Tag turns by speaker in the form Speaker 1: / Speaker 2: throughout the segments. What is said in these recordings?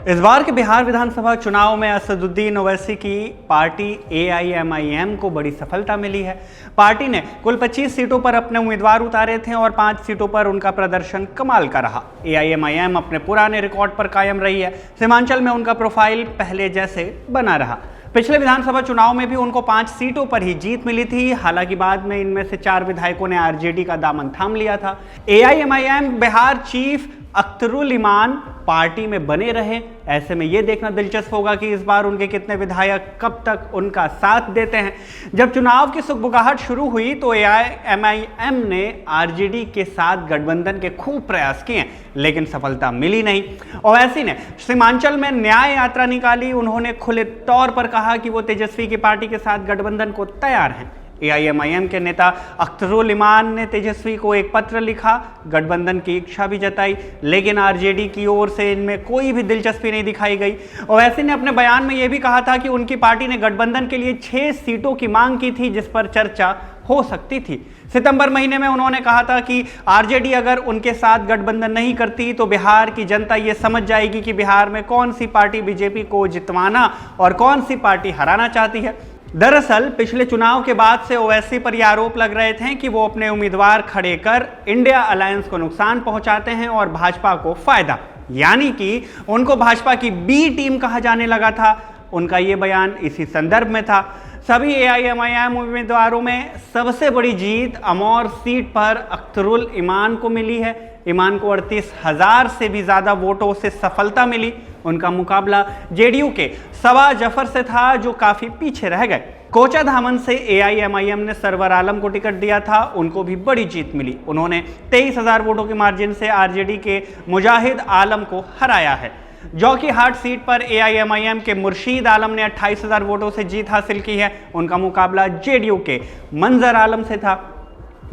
Speaker 1: इस बार के बिहार विधानसभा चुनाव में असदुद्दीन ओवैसी की पार्टी AIMIM को बड़ी सफलता मिली है। पार्टी ने कुल 25 सीटों पर अपने उम्मीदवार उतारे थे और 5 सीटों पर उनका प्रदर्शन कमाल का रहा। AIMIM अपने पुराने रिकॉर्ड पर कायम रही है। सीमांचल में उनका प्रोफाइल पहले जैसे बना रहा। पिछले विधानसभा चुनाव में भी उनको 5 सीटों पर ही जीत मिली थी। हालांकि बाद में इनमें से 4 विधायकों ने RJD का दामन थाम लिया था। AIMIM बिहार चीफ अख्तरुल इमान पार्टी में बने रहे। ऐसे में यह देखना दिलचस्प होगा कि इस बार उनके कितने विधायक कब तक उनका साथ देते हैं। जब चुनाव की सुगबुगाहट शुरू हुई तो AIMIM ने RJD के साथ गठबंधन के खूब प्रयास किए, लेकिन सफलता मिली नहीं। ओवैसी ने सीमांचल में न्याय यात्रा निकाली। उन्होंने खुले तौर पर कहा कि वो तेजस्वी की पार्टी के साथ गठबंधन को तैयार हैं। AIMIM के नेता अख्तरुल इमान ने तेजस्वी को एक पत्र लिखा, गठबंधन की इच्छा भी जताई, लेकिन RJD की ओर से इनमें कोई भी दिलचस्पी नहीं दिखाई गई। ओवैसी ने अपने बयान में यह भी कहा था कि उनकी पार्टी ने गठबंधन के लिए 6 सीटों की मांग की थी, जिस पर चर्चा हो सकती थी। सितंबर महीने में उन्होंने कहा था कि RJD अगर उनके साथ गठबंधन नहीं करती तो बिहार की जनता ये समझ जाएगी कि बिहार में कौन सी पार्टी BJP को जितवाना और कौन सी पार्टी हराना चाहती है। दरअसल पिछले चुनाव के बाद से ओवैसी पर यह आरोप लग रहे थे कि वो अपने उम्मीदवार खड़े कर इंडिया अलायंस को नुकसान पहुंचाते हैं और भाजपा को फायदा, यानी कि उनको भाजपा की B टीम कहा जाने लगा था। उनका ये बयान इसी संदर्भ में था। सभी AIMIM उम्मीदवारों में सबसे बड़ी जीत अमौर सीट पर अख्तरुल इमान को मिली है। इमान को 38,000 से भी ज्यादा वोटों से सफलता मिली। उनका मुकाबला JDU के सबा जफर से था, जो काफी पीछे रह गए। कोचाधामन से AIMIM ने सरवर आलम को टिकट दिया था, उनको भी बड़ी जीत मिली। उन्होंने 23,000 वोटों के मार्जिन से RJD के मुजाहिद आलम को हराया है। जोकीहाट सीट पर AIMIM के मुर्शीद आलम ने 28,000 वोटों से जीत हासिल की है। उनका मुकाबला JDU के मंजर आलम से था।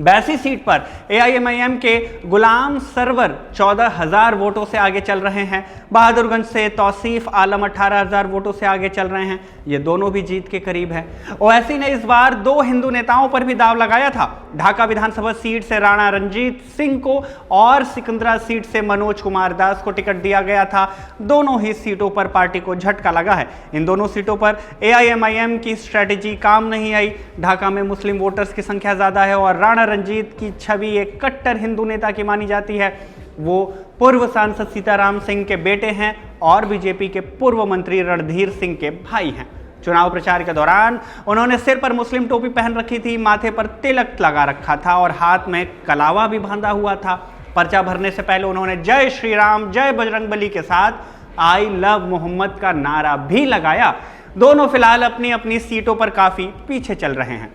Speaker 1: बैसी सीट पर AIMIM के गुलाम सरवर 14,000 वोटों से आगे चल रहे हैं। बहादुरगंज से तौसीफ आलम 18,000 वोटों से आगे चल रहे हैं। ये दोनों भी जीत के करीब है। ओवैसी ने इस बार 2 हिंदू नेताओं पर भी दाव लगाया था। ढाका विधानसभा सीट से राणा रणजीत सिंह को और सिकंदरा सीट से मनोज कुमार दास को टिकट दिया गया था। दोनों ही सीटों पर पार्टी को झटका लगा है। इन दोनों सीटों पर AIMIM की स्ट्रेटेजी काम नहीं आई। ढाका में मुस्लिम वोटर्स की संख्या ज्यादा है और राणा रणजीत की छवि एक कट्टर हिंदू नेता की मानी जाती है। वो पूर्व सांसद सीताराम सिंह के बेटे हैं और BJP के पूर्व मंत्री रणधीर सिंह के भाई हैं। चुनाव प्रचार के दौरान उन्होंने सिर पर मुस्लिम टोपी पहन रखी थी, माथे पर तिलक लगा रखा था और हाथ में कलावा भी बांधा हुआ था। पर्चा भरने से पहले उन्होंने जय श्री राम जय बजरंगबली के साथ आई लव मोहम्मद का नारा भी लगाया। दोनों फिलहाल अपनी अपनी सीटों पर काफी पीछे चल रहे हैं।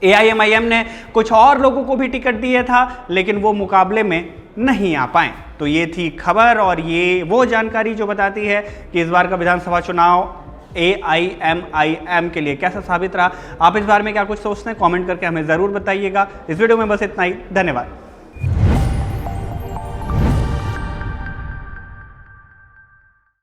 Speaker 1: AIMIM ने कुछ और लोगों को भी टिकट दिया था, लेकिन वो मुकाबले में नहीं आ पाए। तो ये थी खबर और ये वो जानकारी जो बताती है कि इस बार का विधानसभा चुनाव AIMIM के लिए कैसा साबित रहा। आप इस बारे में क्या कुछ सोचते हैं, कमेंट करके हमें ज़रूर बताइएगा। इस वीडियो में बस इतना ही। धन्यवाद।